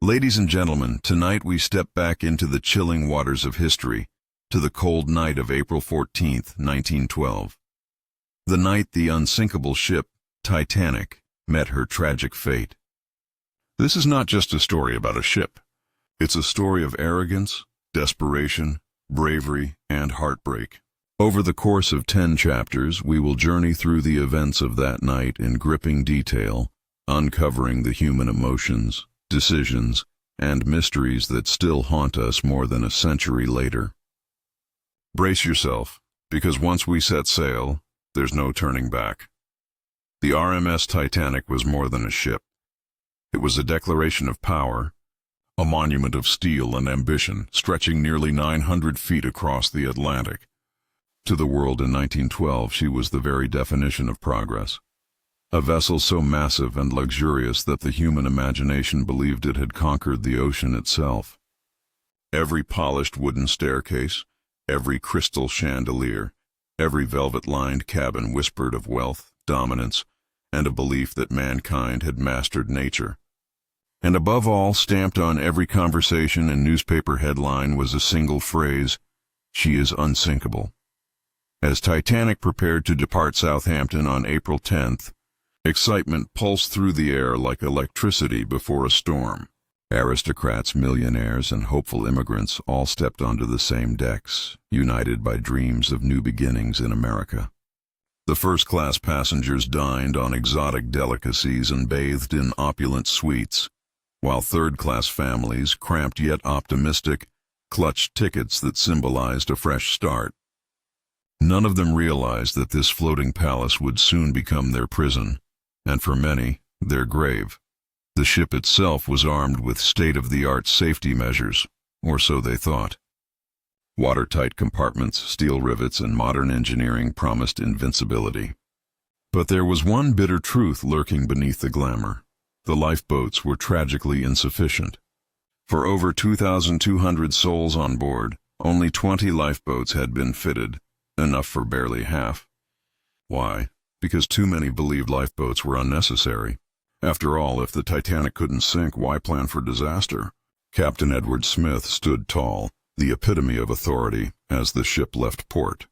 Ladies and gentlemen, tonight we step back into the chilling waters of history, to the cold night of April 14th, 1912. The night the unsinkable ship, Titanic, met her tragic fate. This is not just a story about a ship. It's a story of arrogance, desperation, bravery, and heartbreak. Over the course of 10 chapters, we will journey through the events of that night in gripping detail, uncovering the human emotions, decisions, and mysteries that still haunt us more than a century later. Brace yourself, because once we set sail, there's no turning back. The RMS Titanic was more than a ship. It was a declaration of power, a monument of steel and ambition stretching nearly 900 feet across the Atlantic. To the world in 1912, she was the very definition of progress. A vessel so massive and luxurious that the human imagination believed it had conquered the ocean itself. Every polished wooden staircase, every crystal chandelier, every velvet-lined cabin whispered of wealth, dominance, and a belief that mankind had mastered nature. And above all, stamped on every conversation and newspaper headline was a single phrase: "She is unsinkable." As Titanic prepared to depart Southampton on April 10th, excitement pulsed through the air like electricity before a storm. Aristocrats, millionaires, and hopeful immigrants all stepped onto the same decks, united by dreams of new beginnings in America. The first-class passengers dined on exotic delicacies and bathed in opulent suites, while third-class families, cramped yet optimistic, clutched tickets that symbolized a fresh start. None of them realized that this floating palace would soon become their prison, and for many, their grave. The ship itself was armed with state-of-the-art safety measures, or so they thought. Watertight compartments, steel rivets, and modern engineering promised invincibility. But there was one bitter truth lurking beneath the glamour. The lifeboats were tragically insufficient. For over 2,200 souls on board, only 20 lifeboats had been fitted, enough for barely half. Why? Because too many believed lifeboats were unnecessary. After all, if the Titanic couldn't sink, why plan for disaster? Captain Edward Smith stood tall, the epitome of authority, as the ship left port.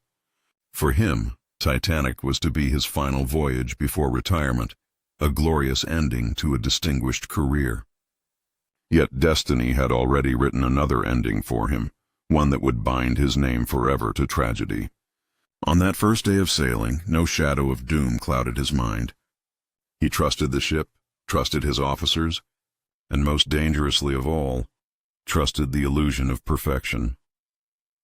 For him, Titanic was to be his final voyage before retirement, a glorious ending to a distinguished career. Yet destiny had already written another ending for him, one that would bind his name forever to tragedy. On that first day of sailing, no shadow of doom clouded his mind. He trusted the ship, trusted his officers, and most dangerously of all, trusted the illusion of perfection.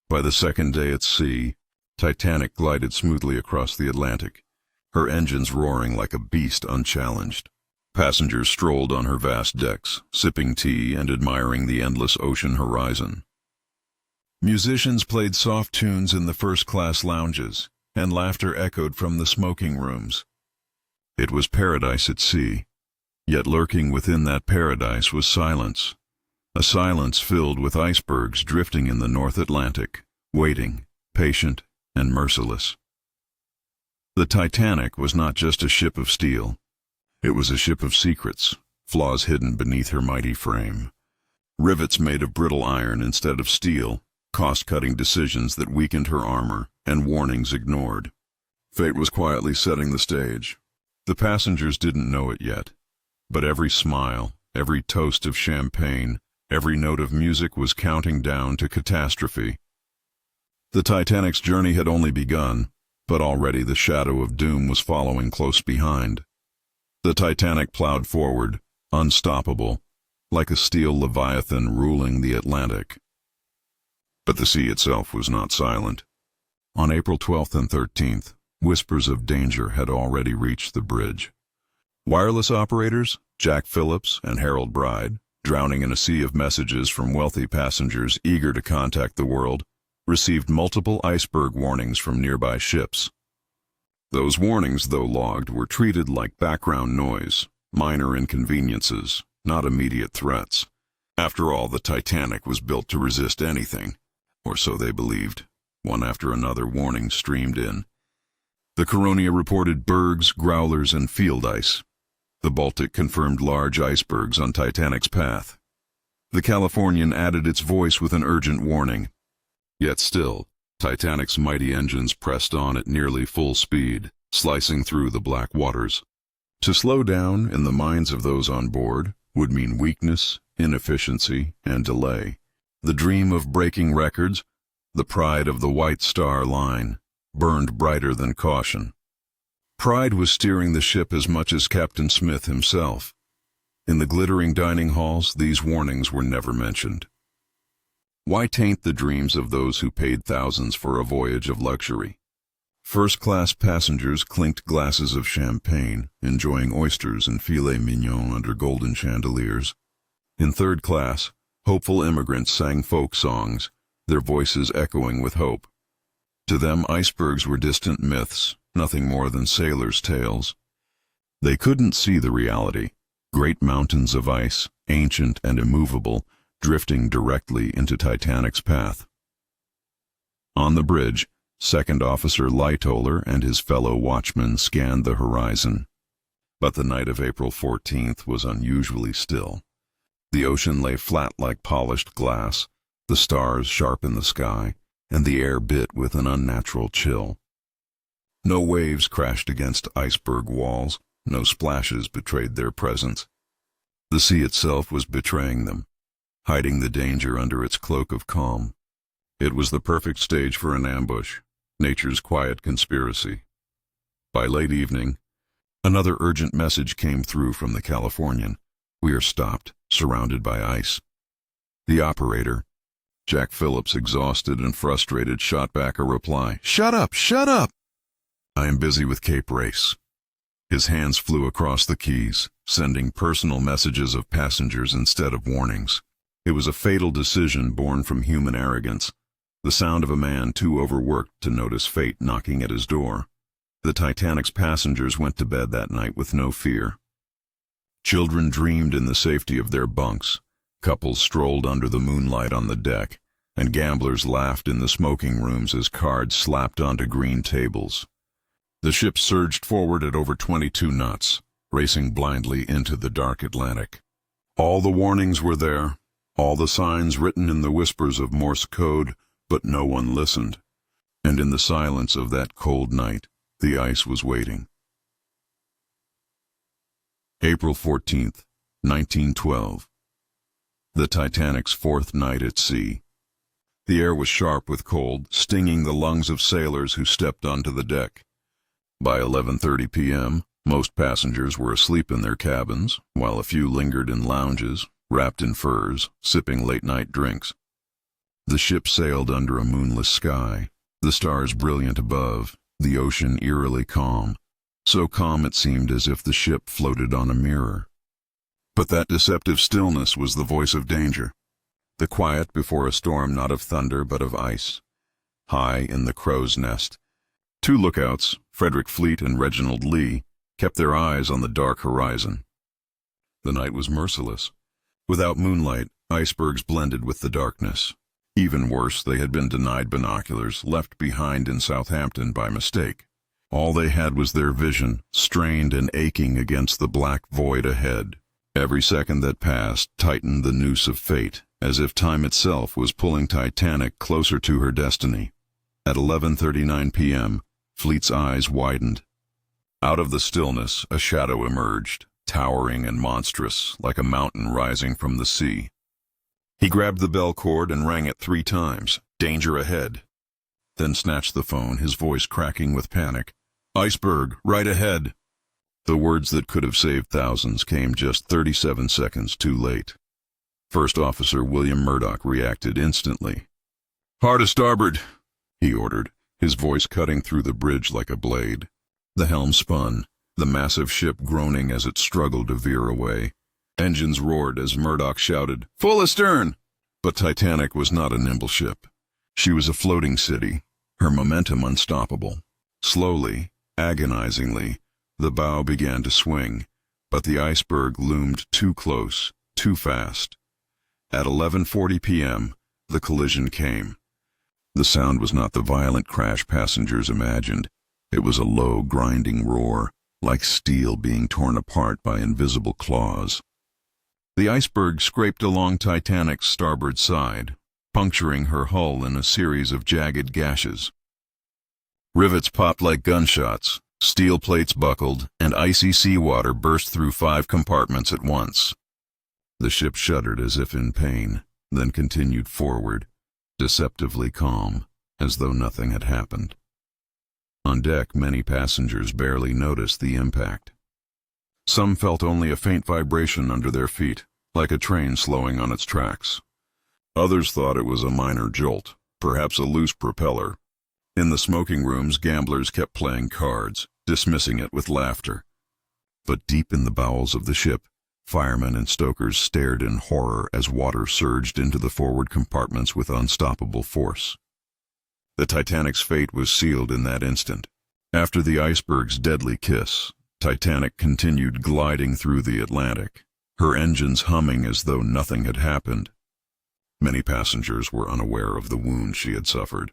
By the second day at sea, Titanic glided smoothly across the Atlantic, her engines roaring like a beast unchallenged. Passengers strolled on her vast decks, sipping tea and admiring the endless ocean horizon. Musicians played soft tunes in the first-class lounges, and laughter echoed from the smoking rooms. It was paradise at sea, yet lurking within that paradise was silence, a silence filled with icebergs drifting in the North Atlantic, waiting, patient, and merciless. The Titanic was not just a ship of steel. It was a ship of secrets, flaws hidden beneath her mighty frame. Rivets made of brittle iron instead of steel, cost-cutting decisions that weakened her armor, and warnings ignored. Fate was quietly setting the stage. The passengers didn't know it yet, but every smile, every toast of champagne, every note of music was counting down to catastrophe. The Titanic's journey had only begun, but already the shadow of doom was following close behind. The Titanic plowed forward, unstoppable, like a steel leviathan ruling the Atlantic. But the sea itself was not silent. On April 12th and 13th, whispers of danger had already reached the bridge. Wireless operators, Jack Phillips and Harold Bride, drowning in a sea of messages from wealthy passengers eager to contact the world, received multiple iceberg warnings from nearby ships. Those warnings, though logged, were treated like background noise, minor inconveniences, not immediate threats. After all, the Titanic was built to resist anything, or so they believed. One after another, warnings streamed in. The Coronia reported bergs, growlers, and field ice. The Baltic confirmed large icebergs on Titanic's path. The Californian added its voice with an urgent warning. Yet still, Titanic's mighty engines pressed on at nearly full speed, slicing through the black waters. To slow down, in the minds of those on board, would mean weakness, inefficiency, and delay. The dream of breaking records, the pride of the White Star Line, burned brighter than caution. Pride was steering the ship as much as Captain Smith himself. In the glittering dining halls, these warnings were never mentioned. Why taint the dreams of those who paid thousands for a voyage of luxury? First-class passengers clinked glasses of champagne, enjoying oysters and filet mignon under golden chandeliers. In third class, hopeful immigrants sang folk songs, their voices echoing with hope. To them, icebergs were distant myths, nothing more than sailors' tales. They couldn't see the reality, great mountains of ice, ancient and immovable, drifting directly into Titanic's path. On the bridge, Second Officer Lightoller and his fellow watchmen scanned the horizon. But the night of April 14th was unusually still. The ocean lay flat like polished glass, the stars sharp in the sky, and the air bit with an unnatural chill. No waves crashed against iceberg walls, no splashes betrayed their presence. The sea itself was betraying them, hiding the danger under its cloak of calm. It was the perfect stage for an ambush, nature's quiet conspiracy. By late evening, another urgent message came through from the Californian. We are stopped, surrounded by ice. The operator, Jack Phillips, exhausted and frustrated, shot back a reply. Shut up! Shut up! I am busy with Cape Race. His hands flew across the keys, sending personal messages of passengers instead of warnings. It was a fatal decision born from human arrogance, the sound of a man too overworked to notice fate knocking at his door. The Titanic's passengers went to bed that night with no fear. Children dreamed in the safety of their bunks, couples strolled under the moonlight on the deck, and gamblers laughed in the smoking rooms as cards slapped onto green tables. The ship surged forward at over 22 knots, racing blindly into the dark Atlantic. All the warnings were there, all the signs written in the whispers of Morse code, but no one listened. And in the silence of that cold night, the ice was waiting. April 14th, 1912. The Titanic's fourth night at sea. The air was sharp with cold, stinging the lungs of sailors who stepped onto the deck. By 11:30 p.m., most passengers were asleep in their cabins, while a few lingered in lounges, wrapped in furs, sipping late-night drinks. The ship sailed under a moonless sky, the stars brilliant above, the ocean eerily calm, so calm it seemed as if the ship floated on a mirror. But that deceptive stillness was the voice of danger, the quiet before a storm not of thunder but of ice. High in the crow's nest, two lookouts, Frederick Fleet and Reginald Lee, kept their eyes on the dark horizon. The night was merciless. Without moonlight, icebergs blended with the darkness. Even worse, they had been denied binoculars, left behind in Southampton by mistake. All they had was their vision, strained and aching against the black void ahead. Every second that passed tightened the noose of fate, as if time itself was pulling Titanic closer to her destiny. At 11:39 p.m., Fleet's eyes widened. Out of the stillness, a shadow emerged, towering and monstrous, like a mountain rising from the sea. He grabbed the bell cord and rang it 3 times. Danger ahead. Then snatched the phone, his voice cracking with panic. Iceberg, right ahead. The words that could have saved thousands came just 37 seconds too late. First Officer William Murdoch reacted instantly. Hard a starboard, he ordered, his voice cutting through the bridge like a blade. The helm spun, the massive ship groaning as it struggled to veer away. Engines roared as Murdoch shouted, Full astern! But Titanic was not a nimble ship. She was a floating city, her momentum unstoppable. Slowly, agonizingly, the bow began to swing, but the iceberg loomed too close, too fast. At 11:40 p.m., the collision came. The sound was not the violent crash passengers imagined. It was a low, grinding roar, like steel being torn apart by invisible claws. The iceberg scraped along Titanic's starboard side, puncturing her hull in a series of jagged gashes. Rivets popped like gunshots, steel plates buckled, and icy seawater burst through 5 compartments at once. The ship shuddered as if in pain, then continued forward, deceptively calm, as though nothing had happened. On deck, many passengers barely noticed the impact. Some felt only a faint vibration under their feet, like a train slowing on its tracks. Others thought it was a minor jolt, perhaps a loose propeller. In the smoking rooms, gamblers kept playing cards, dismissing it with laughter. But deep in the bowels of the ship, firemen and stokers stared in horror as water surged into the forward compartments with unstoppable force. The Titanic's fate was sealed in that instant. After the iceberg's deadly kiss, Titanic continued gliding through the Atlantic, her engines humming as though nothing had happened. Many passengers were unaware of the wound she had suffered.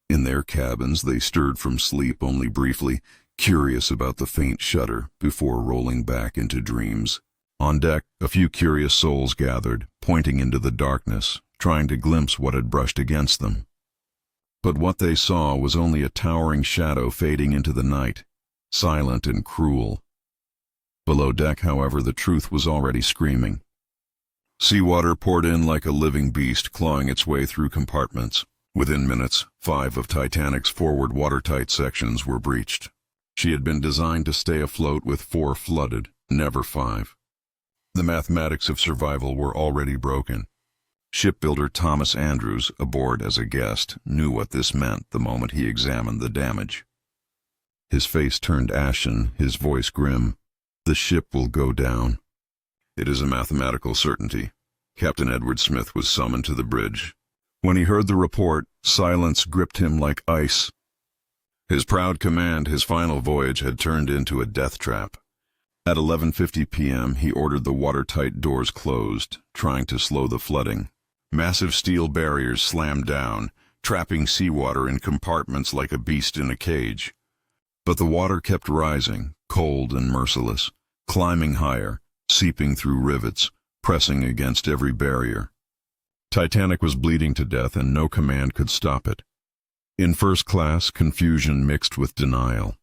In their cabins, they stirred from sleep only briefly, curious about the faint shudder, before rolling back into dreams. On deck, a few curious souls gathered, pointing into the darkness, trying to glimpse what had brushed against them. But what they saw was only a towering shadow fading into the night, silent and cruel. Below deck, however, the truth was already screaming. Seawater poured in like a living beast, clawing its way through compartments. Within minutes, 5 of Titanic's forward watertight sections were breached. She had been designed to stay afloat with 4 flooded, never 5. The mathematics of survival were already broken. Shipbuilder Thomas Andrews, aboard as a guest, knew what this meant the moment he examined the damage. His face turned ashen, his voice grim. "The ship will go down. It is a mathematical certainty." Captain Edward Smith was summoned to the bridge. When he heard the report, silence gripped him like ice. His proud command, his final voyage, had turned into a death trap. At 11:50 p.m., he ordered the watertight doors closed, trying to slow the flooding. Massive steel barriers slammed down, trapping seawater in compartments like a beast in a cage. But the water kept rising, cold and merciless, climbing higher, seeping through rivets, pressing against every barrier. Titanic was bleeding to death, and no command could stop it. In first class, confusion mixed with denial.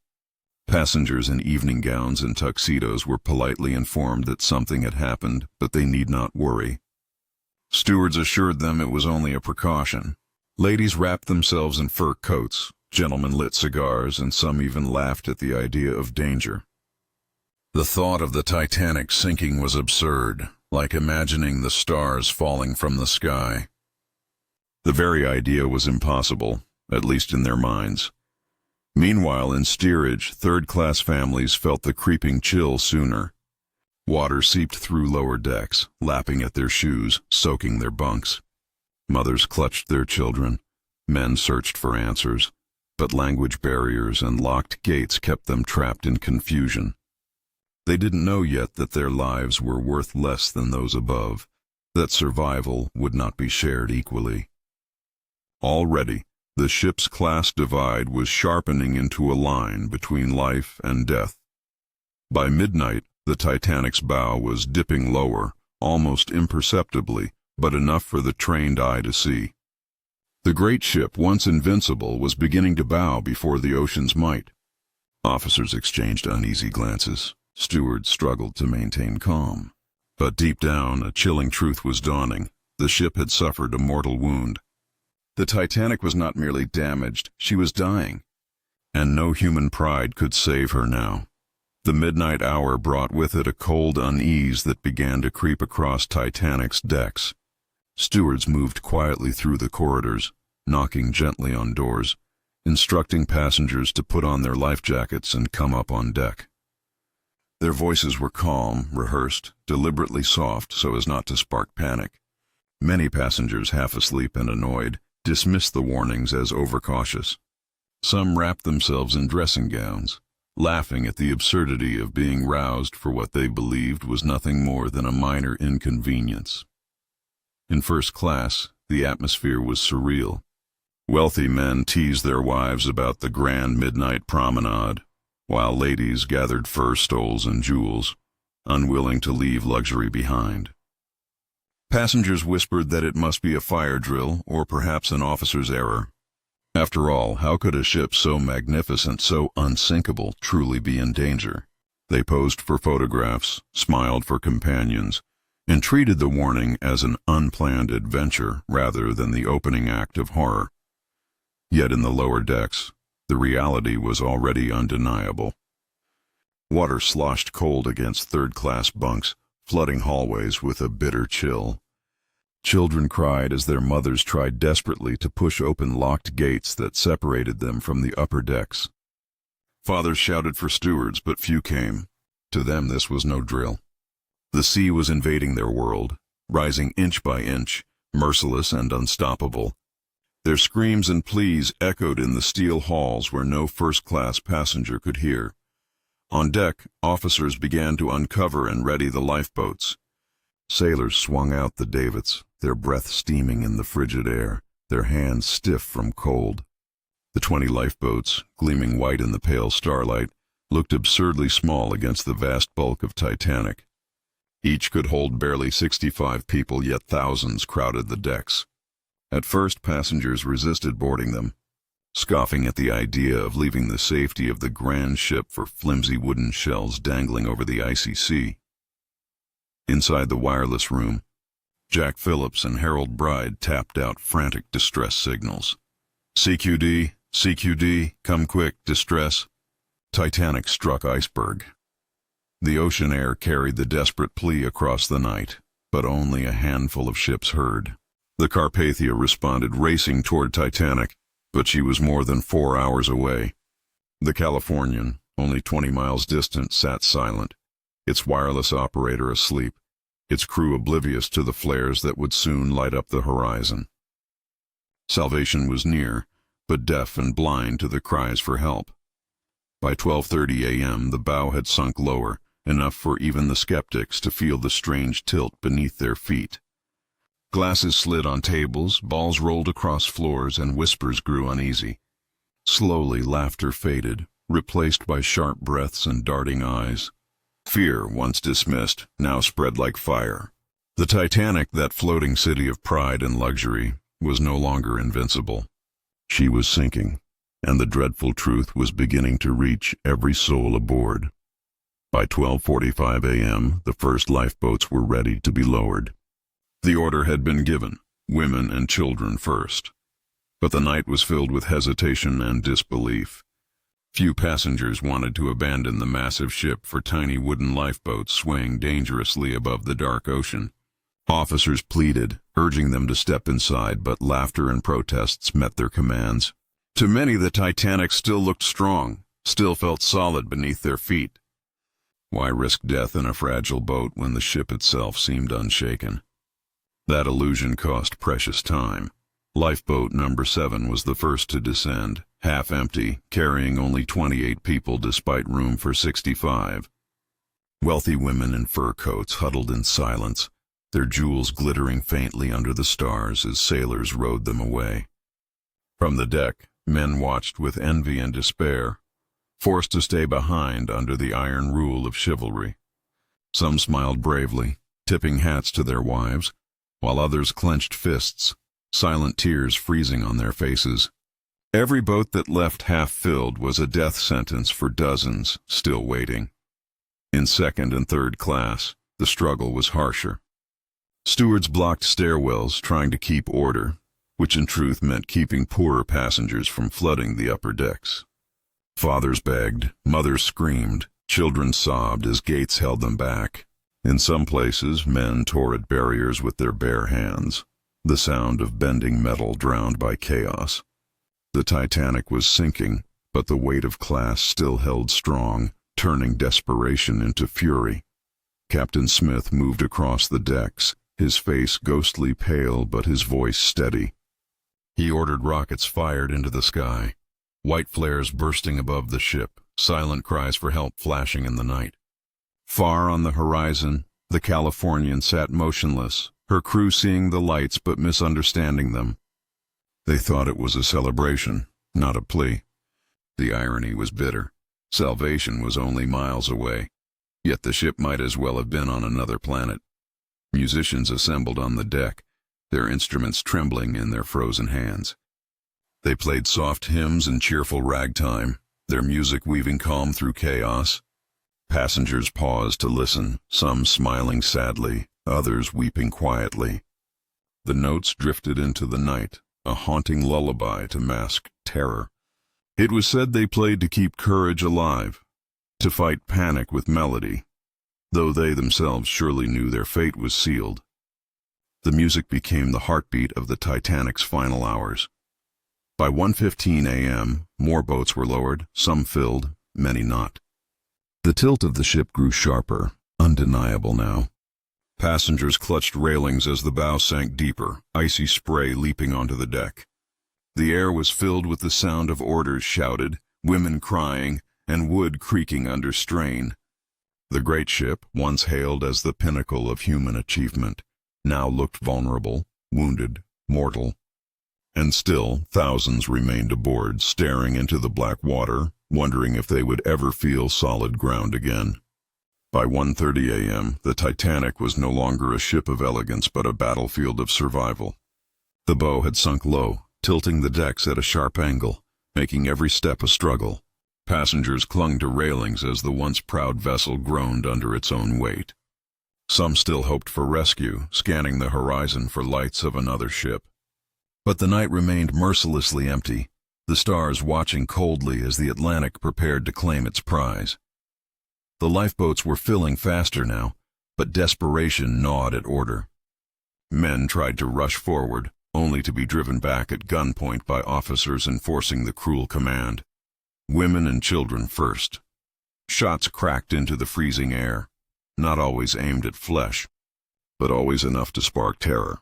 Passengers in evening gowns and tuxedos were politely informed that something had happened, but they need not worry. Stewards assured them it was only a precaution. Ladies wrapped themselves in fur coats, gentlemen lit cigars, and some even laughed at the idea of danger. The thought of the Titanic sinking was absurd, like imagining the stars falling from the sky. The very idea was impossible, at least in their minds. Meanwhile, in steerage, third-class families felt the creeping chill sooner. Water seeped through lower decks, lapping at their shoes, soaking their bunks. Mothers clutched their children. Men searched for answers, but language barriers and locked gates kept them trapped in confusion. They didn't know yet that their lives were worth less than those above, that survival would not be shared equally. Already, the ship's class divide was sharpening into a line between life and death. By midnight, the Titanic's bow was dipping lower, almost imperceptibly, but enough for the trained eye to see. The great ship, once invincible, was beginning to bow before the ocean's might. Officers exchanged uneasy glances. Stewards struggled to maintain calm. But deep down, a chilling truth was dawning. The ship had suffered a mortal wound. The Titanic was not merely damaged, she was dying. And no human pride could save her now. The midnight hour brought with it a cold unease that began to creep across Titanic's decks. Stewards moved quietly through the corridors, knocking gently on doors, instructing passengers to put on their life jackets and come up on deck. Their voices were calm, rehearsed, deliberately soft so as not to spark panic. Many passengers, half asleep and annoyed, dismissed the warnings as overcautious. Some wrapped themselves in dressing gowns, laughing at the absurdity of being roused for what they believed was nothing more than a minor inconvenience. In first class, the atmosphere was surreal. Wealthy men teased their wives about the grand midnight promenade, while ladies gathered fur stoles and jewels. unwilling to leave luxury behind. Passengers whispered that it must be a fire drill or perhaps an officer's error. After all, how could a ship so magnificent, so unsinkable, truly be in danger? They posed for photographs, smiled for companions, and treated the warning as an unplanned adventure rather than the opening act of horror. Yet in the lower decks, the reality was already undeniable. Water sloshed cold against third-class bunks, flooding hallways with a bitter chill. Children cried as their mothers tried desperately to push open locked gates that separated them from the upper decks. Fathers shouted for stewards, but few came. To them this was no drill. The sea was invading their world, rising inch by inch, merciless and unstoppable. Their screams and pleas echoed in the steel halls where no first-class passenger could hear. On deck, officers began to uncover and ready the lifeboats. Sailors swung out the davits, their breath steaming in the frigid air, their hands stiff from cold. The 20 lifeboats, gleaming white in the pale starlight, looked absurdly small against the vast bulk of Titanic. Each could hold barely 65 people, yet thousands crowded the decks. At first, passengers resisted boarding them, scoffing at the idea of leaving the safety of the grand ship for flimsy wooden shells dangling over the icy sea. Inside the wireless room, Jack Phillips and Harold Bride tapped out frantic distress signals. CQD, CQD, come quick, distress. Titanic struck iceberg. The ocean air carried the desperate plea across the night, but only a handful of ships heard. The Carpathia responded, racing toward Titanic, but she was more than 4 hours away. The Californian, only 20 miles distant, sat silent, its wireless operator asleep, its crew oblivious to the flares that would soon light up the horizon. Salvation was near, but deaf and blind to the cries for help. By 12:30 a.m., the bow had sunk lower, enough for even the skeptics to feel the strange tilt beneath their feet. Glasses slid on tables, balls rolled across floors, and whispers grew uneasy. Slowly, laughter faded, replaced by sharp breaths and darting eyes. Fear, once dismissed, now spread like fire. The Titanic, that floating city of pride and luxury, was no longer invincible. She was sinking, and the dreadful truth was beginning to reach every soul aboard. By 12:45 a.m., the first lifeboats were ready to be lowered. The order had been given, women and children first. But the night was filled with hesitation and disbelief. Few passengers wanted to abandon the massive ship for tiny wooden lifeboats swaying dangerously above the dark ocean. Officers pleaded, urging them to step inside, but laughter and protests met their commands. To many, the Titanic still looked strong, still felt solid beneath their feet. Why risk death in a fragile boat when the ship itself seemed unshaken? That illusion cost precious time. Lifeboat number 7 was the first to descend, half empty, carrying only 28 people despite room for 65. Wealthy women in fur coats huddled in silence, their jewels glittering faintly under the stars as sailors rowed them away. From the deck, men watched with envy and despair, forced to stay behind under the iron rule of chivalry. Some smiled bravely, tipping hats to their wives, while others clenched fists, silent tears freezing on their faces. Every boat that left half-filled was a death sentence for dozens still waiting. In second and third class, the struggle was harsher. Stewards blocked stairwells trying to keep order, which in truth meant keeping poorer passengers from flooding the upper decks. Fathers begged, mothers screamed, children sobbed as gates held them back. In some places, men tore at barriers with their bare hands, the sound of bending metal drowned by chaos. The Titanic was sinking, but the weight of class still held strong, turning desperation into fury. Captain Smith moved across the decks, his face ghostly pale but his voice steady. He ordered rockets fired into the sky, white flares bursting above the ship, silent cries for help flashing in the night. Far on the horizon, the Californian sat motionless, her crew seeing the lights but misunderstanding them. They thought it was a celebration, not a plea. The irony was bitter. Salvation was only miles away. Yet the ship might as well have been on another planet. Musicians assembled on the deck, their instruments trembling in their frozen hands. They played soft hymns and cheerful ragtime, their music weaving calm through chaos. Passengers paused to listen, some smiling sadly, others weeping quietly. The notes drifted into the night, a haunting lullaby to mask terror. It was said they played to keep courage alive, to fight panic with melody, though they themselves surely knew their fate was sealed. The music became the heartbeat of the Titanic's final hours. By 1:15 a.m., more boats were lowered, some filled, many not. The tilt of the ship grew sharper, undeniable now. Passengers clutched railings as the bow sank deeper, icy spray leaping onto the deck. The air was filled with the sound of orders shouted, women crying, and wood creaking under strain. The great ship, once hailed as the pinnacle of human achievement, now looked vulnerable, wounded, mortal. And still, thousands remained aboard, staring into the black water, wondering if they would ever feel solid ground again. By 1:30 a.m., the Titanic was no longer a ship of elegance but a battlefield of survival. The bow had sunk low, tilting the decks at a sharp angle, making every step a struggle. Passengers clung to railings as the once proud vessel groaned under its own weight. Some still hoped for rescue, scanning the horizon for lights of another ship. But the night remained mercilessly empty, the stars watching coldly as the Atlantic prepared to claim its prize. The lifeboats were filling faster now, but desperation gnawed at order. Men tried to rush forward, only to be driven back at gunpoint by officers enforcing the cruel command. Women and children first. Shots cracked into the freezing air, not always aimed at flesh, but always enough to spark terror.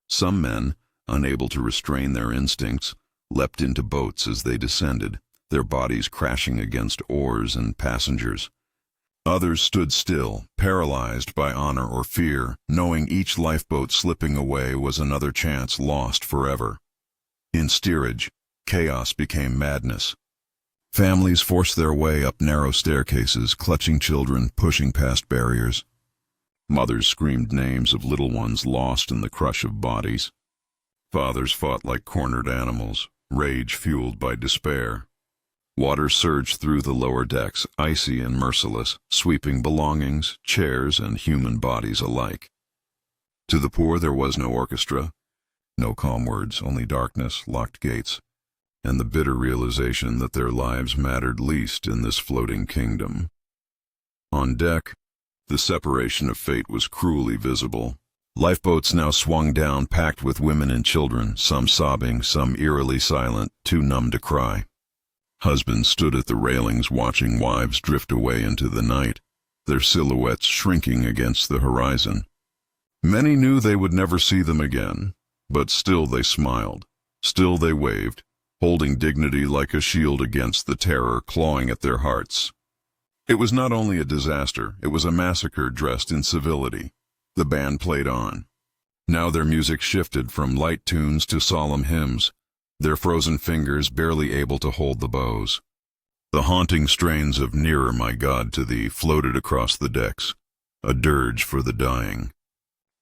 Some men, unable to restrain their instincts, leapt into boats as they descended, their bodies crashing against oars and passengers. Others stood still, paralyzed by honor or fear, knowing each lifeboat slipping away was another chance lost forever. In steerage, chaos became madness. Families forced their way up narrow staircases, clutching children, pushing past barriers. Mothers screamed names of little ones lost in the crush of bodies. Fathers fought like cornered animals, rage fueled by despair. Water surged through the lower decks, icy and merciless, sweeping belongings, chairs, and human bodies alike. To the poor there was no orchestra, no calm words, only darkness, locked gates, and the bitter realization that their lives mattered least in this floating kingdom. On deck, the separation of fate was cruelly visible. Lifeboats now swung down, packed with women and children, some sobbing, some eerily silent, too numb to cry. Husbands stood at the railings watching wives drift away into the night, their silhouettes shrinking against the horizon. Many knew they would never see them again, but still they smiled, still they waved, holding dignity like a shield against the terror clawing at their hearts. It was not only a disaster, it was a massacre dressed in civility. The band played on. Now their music shifted from light tunes to solemn hymns, their frozen fingers barely able to hold the bows. The haunting strains of "Nearer, My God, to Thee" floated across the decks, a dirge for the dying.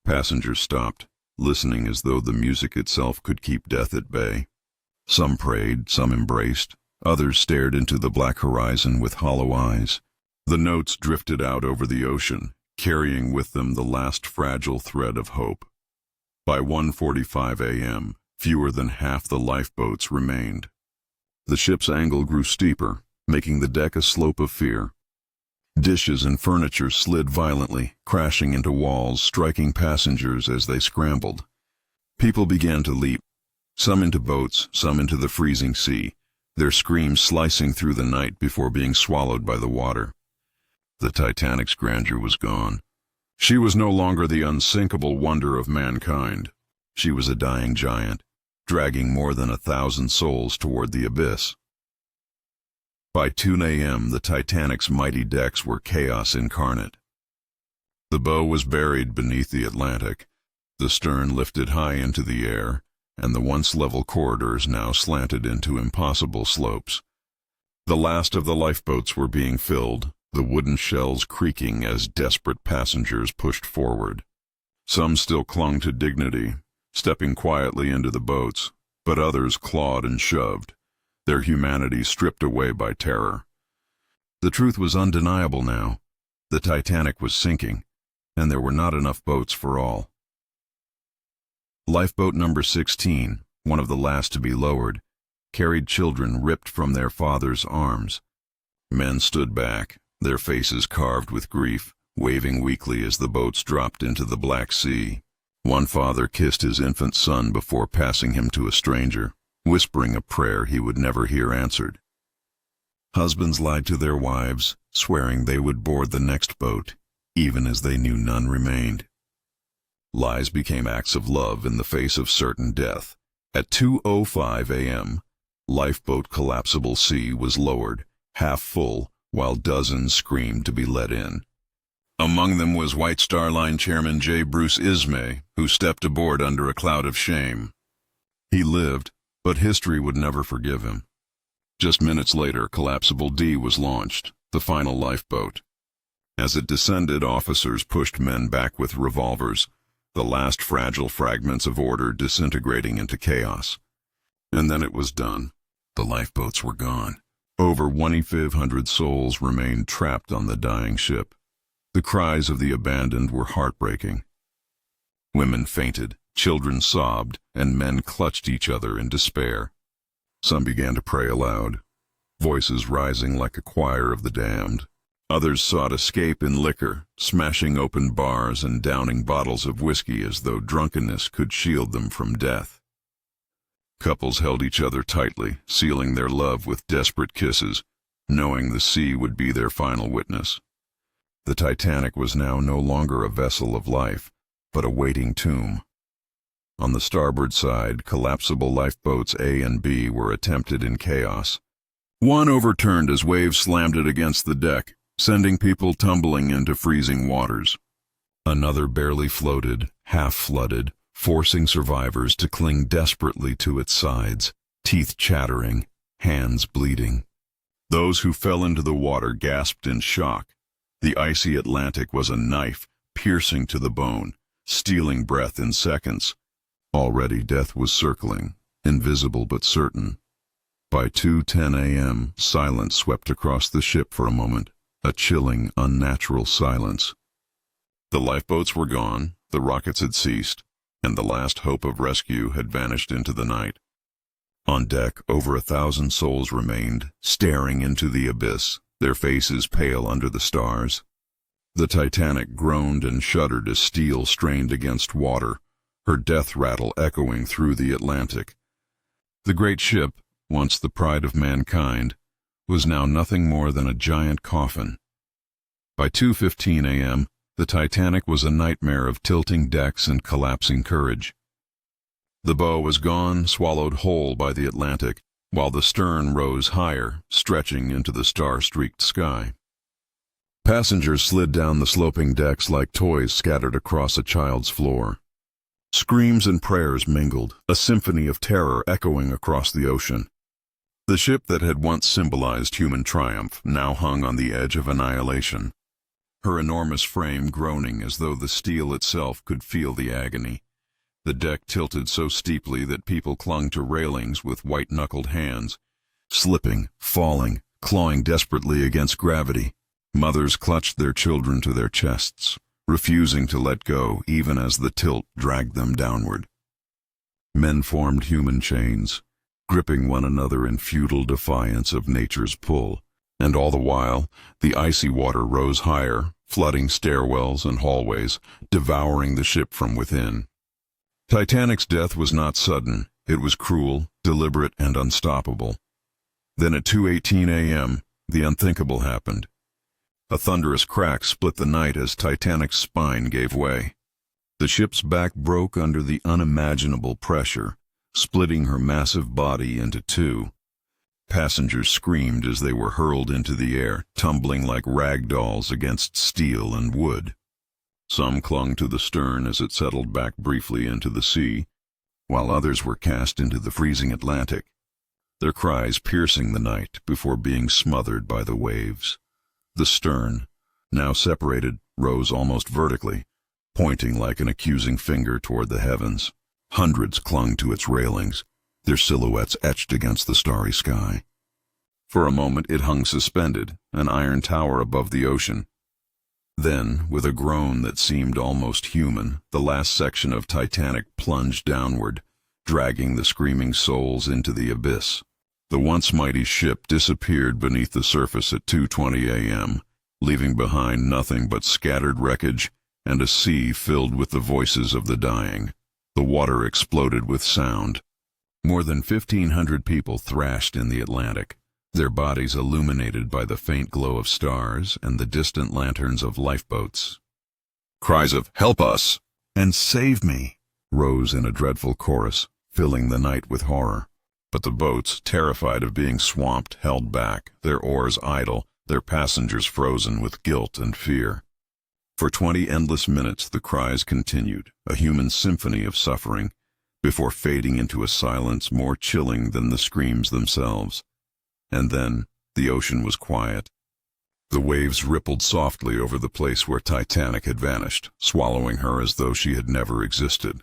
Passengers stopped, listening as though the music itself could keep death at bay. Some prayed, some embraced, others stared into the black horizon with hollow eyes. The notes drifted out over the ocean, carrying with them the last fragile thread of hope. By 1:45 a.m., fewer than half the lifeboats remained. The ship's angle grew steeper, making the deck a slope of fear. Dishes and furniture slid violently, crashing into walls, striking passengers as they scrambled. People began to leap, some into boats, some into the freezing sea, their screams slicing through the night before being swallowed by the water. The Titanic's grandeur was gone. She was no longer the unsinkable wonder of mankind. She was a dying giant, dragging more than 1,000 souls toward the abyss. By 2 a.m., the Titanic's mighty decks were chaos incarnate. The bow was buried beneath the Atlantic, the stern lifted high into the air, and the once level corridors now slanted into impossible slopes. The last of the lifeboats were being filled, the wooden shells creaking as desperate passengers pushed forward. Some still clung to dignity, stepping quietly into the boats, but others clawed and shoved, their humanity stripped away by terror. The truth was undeniable now. The Titanic was sinking, and there were not enough boats for all. Lifeboat number 16, one of the last to be lowered, carried children ripped from their fathers' arms. Men stood back, their faces carved with grief, waving weakly as the boats dropped into the Black Sea. One father kissed his infant son before passing him to a stranger, whispering a prayer he would never hear answered. Husbands lied to their wives, swearing they would board the next boat, even as they knew none remained. Lies became acts of love in the face of certain death. At 2:05 a.m., Lifeboat Collapsible C was lowered, half full, while dozens screamed to be let in. Among them was White Star Line Chairman J. Bruce Ismay, who stepped aboard under a cloud of shame. He lived, but history would never forgive him. Just minutes later, Collapsible D was launched, the final lifeboat. As it descended, officers pushed men back with revolvers, the last fragile fragments of order disintegrating into chaos. And then it was done. The lifeboats were gone. Over 2,500 souls remained trapped on the dying ship. The cries of the abandoned were heartbreaking. Women fainted, children sobbed, and men clutched each other in despair. Some began to pray aloud, voices rising like a choir of the damned. Others sought escape in liquor, smashing open bars and downing bottles of whiskey as though drunkenness could shield them from death. Couples held each other tightly, sealing their love with desperate kisses, knowing the sea would be their final witness. The Titanic was now no longer a vessel of life, but a waiting tomb. On the starboard side, collapsible lifeboats A and B were attempted in chaos. One overturned as waves slammed it against the deck, sending people tumbling into freezing waters. Another barely floated, half-flooded, forcing survivors to cling desperately to its sides, teeth chattering, hands bleeding. Those who fell into the water gasped in shock. The icy Atlantic was a knife, piercing to the bone, stealing breath in seconds. Already death was circling, invisible but certain. By 2:10 a.m., silence swept across the ship for a moment, a chilling, unnatural silence. The lifeboats were gone, the rockets had ceased, and the last hope of rescue had vanished into the night. On deck, over 1,000 souls remained, staring into the abyss, their faces pale under the stars. The Titanic groaned and shuddered as steel strained against water, her death rattle echoing through the Atlantic. The great ship, once the pride of mankind, was now nothing more than a giant coffin. By 2:15 a.m., the Titanic was a nightmare of tilting decks and collapsing courage. The bow was gone, swallowed whole by the Atlantic, while the stern rose higher, stretching into the star-streaked sky. Passengers slid down the sloping decks like toys scattered across a child's floor. Screams and prayers mingled, a symphony of terror echoing across the ocean. The ship that had once symbolized human triumph now hung on the edge of annihilation, her enormous frame groaning as though the steel itself could feel the agony. The deck tilted so steeply that people clung to railings with white-knuckled hands, slipping, falling, clawing desperately against gravity. Mothers clutched their children to their chests, refusing to let go even as the tilt dragged them downward. Men formed human chains, gripping one another in futile defiance of nature's pull, and all the while, the icy water rose higher, flooding stairwells and hallways, devouring the ship from within. Titanic's death was not sudden, it was cruel, deliberate, and unstoppable. Then at 2:18 a.m., the unthinkable happened. A thunderous crack split the night as Titanic's spine gave way. The ship's back broke under the unimaginable pressure, splitting her massive body into two. Passengers screamed as they were hurled into the air, tumbling like rag dolls against steel and wood. Some clung to the stern as it settled back briefly into the sea, while others were cast into the freezing Atlantic, their cries piercing the night before being smothered by the waves. The stern, now separated, rose almost vertically, pointing like an accusing finger toward the heavens. Hundreds clung to its railings, their silhouettes etched against the starry sky. For a moment it hung suspended, an iron tower above the ocean. Then, with a groan that seemed almost human, the last section of Titanic plunged downward, dragging the screaming souls into the abyss. The once mighty ship disappeared beneath the surface at 2:20 a.m., leaving behind nothing but scattered wreckage and a sea filled with the voices of the dying. The water exploded with sound. More than 1,500 people thrashed in the Atlantic, their bodies illuminated by the faint glow of stars and the distant lanterns of lifeboats. Cries of "Help us!" and "Save me!" rose in a dreadful chorus, filling the night with horror. But the boats, terrified of being swamped, held back, their oars idle, their passengers frozen with guilt and fear. For 20 endless minutes the cries continued, a human symphony of suffering, before fading into a silence more chilling than the screams themselves. And then the ocean was quiet. The waves rippled softly over the place where Titanic had vanished, swallowing her as though she had never existed.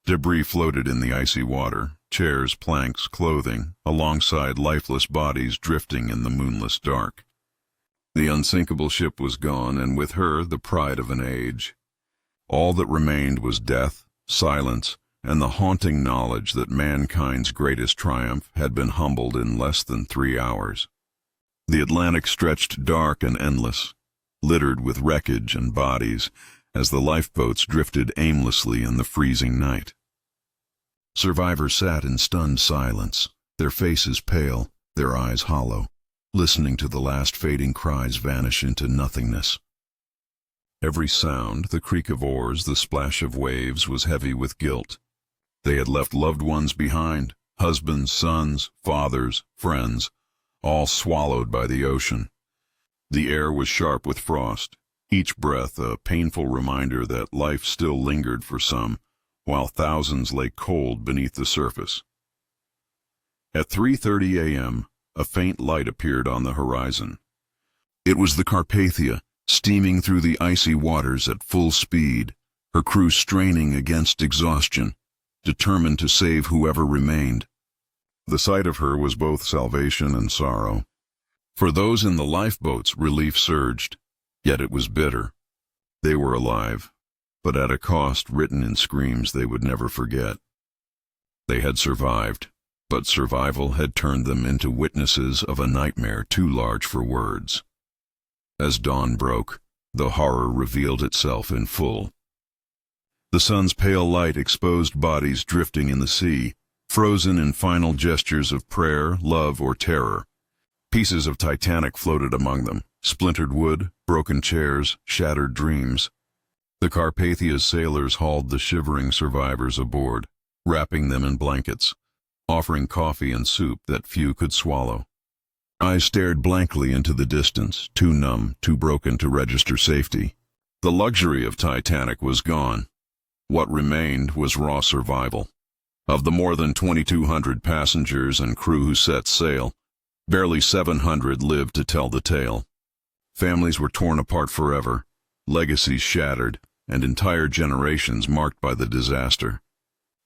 Debris floated in the icy water, chairs, planks, clothing, alongside lifeless bodies drifting in the moonless dark. The unsinkable ship was gone, and with her the pride of an age. All that remained was death, silence, and the haunting knowledge that mankind's greatest triumph had been humbled in less than 3 hours. The Atlantic stretched dark and endless, littered with wreckage and bodies, as the lifeboats drifted aimlessly in the freezing night. Survivors sat in stunned silence, their faces pale, their eyes hollow, listening to the last fading cries vanish into nothingness. Every sound, the creak of oars, the splash of waves, was heavy with guilt. They had left loved ones behind, husbands, sons, fathers, friends, all swallowed by the ocean. The air was sharp with frost, each breath a painful reminder that life still lingered for some, while thousands lay cold beneath the surface. At 3:30 a.m., a faint light appeared on the horizon. It was the Carpathia, steaming through the icy waters at full speed, her crew straining against exhaustion, determined to save whoever remained. The sight of her was both salvation and sorrow. For those in the lifeboats, relief surged, yet it was bitter. They were alive, but at a cost written in screams they would never forget. They had survived, but survival had turned them into witnesses of a nightmare too large for words. As dawn broke, the horror revealed itself in full. The sun's pale light exposed bodies drifting in the sea, frozen in final gestures of prayer, love, or terror. Pieces of Titanic floated among them, splintered wood, broken chairs, shattered dreams. The Carpathia's sailors hauled the shivering survivors aboard, wrapping them in blankets, offering coffee and soup that few could swallow. Eyes stared blankly into the distance, too numb, too broken to register safety. The luxury of Titanic was gone. What remained was raw survival. Of the more than 2,200 passengers and crew who set sail, barely 700 lived to tell the tale. Families were torn apart forever, legacies shattered, and entire generations marked by the disaster.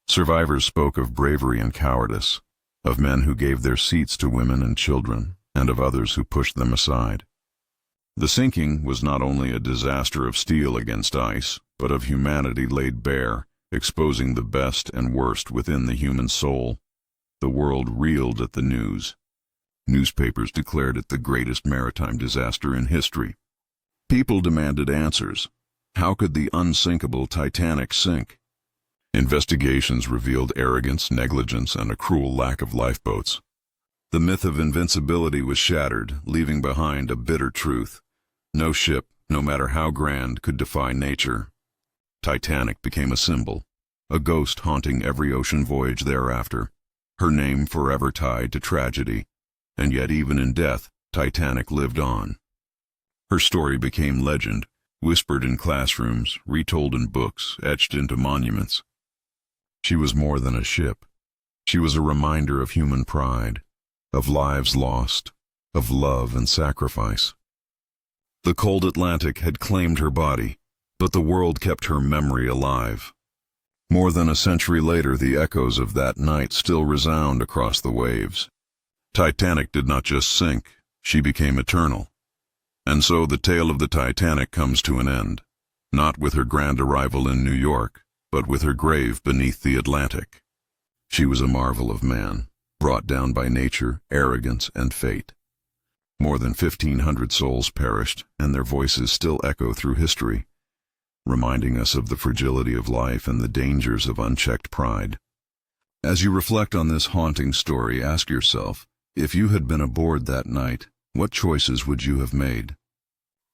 Survivors spoke of bravery and cowardice, of men who gave their seats to women and children, and of others who pushed them aside. The sinking was not only a disaster of steel against ice, but of humanity laid bare, exposing the best and worst within the human soul. The world reeled at the news. Newspapers declared it the greatest maritime disaster in history. People demanded answers. How could the unsinkable Titanic sink? Investigations revealed arrogance, negligence, and a cruel lack of lifeboats. The myth of invincibility was shattered, leaving behind a bitter truth. No ship, no matter how grand, could defy nature. Titanic became a symbol, a ghost haunting every ocean voyage thereafter, her name forever tied to tragedy. And yet even in death, Titanic lived on. Her story became legend, whispered in classrooms, retold in books, etched into monuments. She was more than a ship. She was a reminder of human pride, of lives lost, of love and sacrifice. The cold Atlantic had claimed her body, but the world kept her memory alive. More than a century later, the echoes of that night still resound across the waves. Titanic did not just sink, she became eternal. And so the tale of the Titanic comes to an end, not with her grand arrival in New York, but with her grave beneath the Atlantic. She was a marvel of man, brought down by nature, arrogance, and fate. More than 1,500 souls perished, and their voices still echo through history, reminding us of the fragility of life and the dangers of unchecked pride. As you reflect on this haunting story, ask yourself, if you had been aboard that night, what choices would you have made?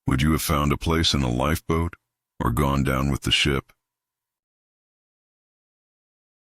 Would you have found a place in a lifeboat, or gone down with the ship?